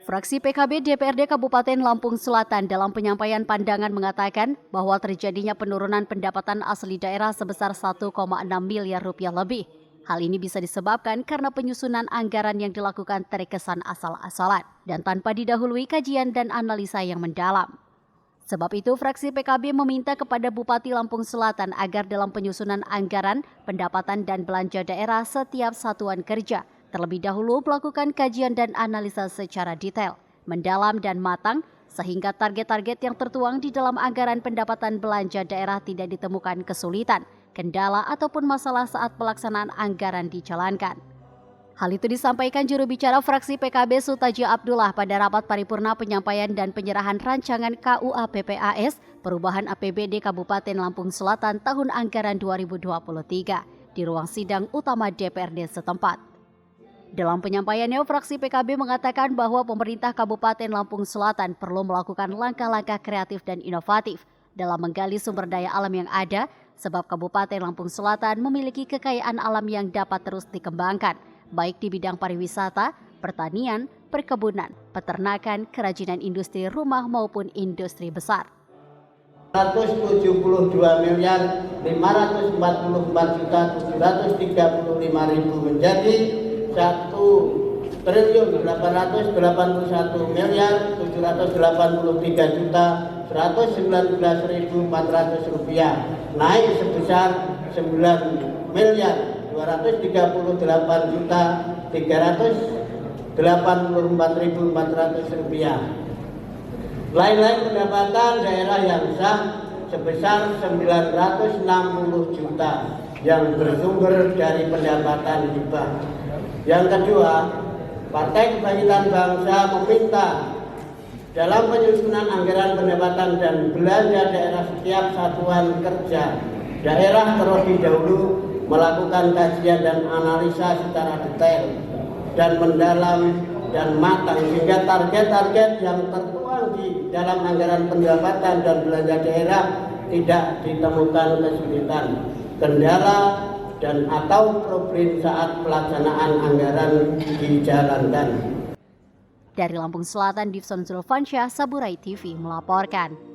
Fraksi PKB DPRD Kabupaten Lampung Selatan dalam penyampaian pandangan mengatakan bahwa terjadinya penurunan pendapatan asli daerah sebesar 1,6 miliar rupiah lebih. Hal ini bisa disebabkan karena penyusunan anggaran yang dilakukan terkesan asal-asalan dan tanpa didahului kajian dan analisa yang mendalam. Sebab itu, fraksi PKB meminta kepada Bupati Lampung Selatan agar dalam penyusunan anggaran, pendapatan dan belanja daerah setiap satuan kerja terlebih dahulu melakukan kajian dan analisa secara detail, mendalam dan matang, sehingga target-target yang tertuang di dalam anggaran pendapatan belanja daerah tidak ditemukan kesulitan, kendala ataupun masalah saat pelaksanaan anggaran dijalankan. Hal itu disampaikan juru bicara fraksi PKB Sutaji Abdullah pada rapat paripurna penyampaian dan penyerahan rancangan KUA PPAS perubahan APBD Kabupaten Lampung Selatan tahun anggaran 2023 di ruang sidang utama DPRD setempat. Dalam penyampaiannya, fraksi PKB mengatakan bahwa pemerintah Kabupaten Lampung Selatan perlu melakukan langkah-langkah kreatif dan inovatif dalam menggali sumber daya alam yang ada, sebab Kabupaten Lampung Selatan memiliki kekayaan alam yang dapat terus dikembangkan, baik di bidang pariwisata, pertanian, perkebunan, peternakan, kerajinan industri rumah maupun industri besar. 172.544.735.000 menjadi 1.883.119.400 rupiah, naik sebesar 9.238.384.400 rupiah. Lain-lain pendapatan daerah yang sah sebesar 960 juta yang bersumber dari pendapatan hibah. Yang kedua, Partai Kebangkitan Bangsa meminta dalam penyusunan anggaran pendapatan dan belanja daerah setiap satuan kerja daerah terlebih dahulu melakukan kajian dan analisa secara detail dan mendalam dan matang sehingga target-target yang tertuang di dalam anggaran pendapatan dan belanja daerah tidak ditemukan kesulitan, kendala dan atau problem saat pelaksanaan anggaran dijalankan. Dari Lampung Selatan, Divson Zulfansyah, Saburai TV melaporkan.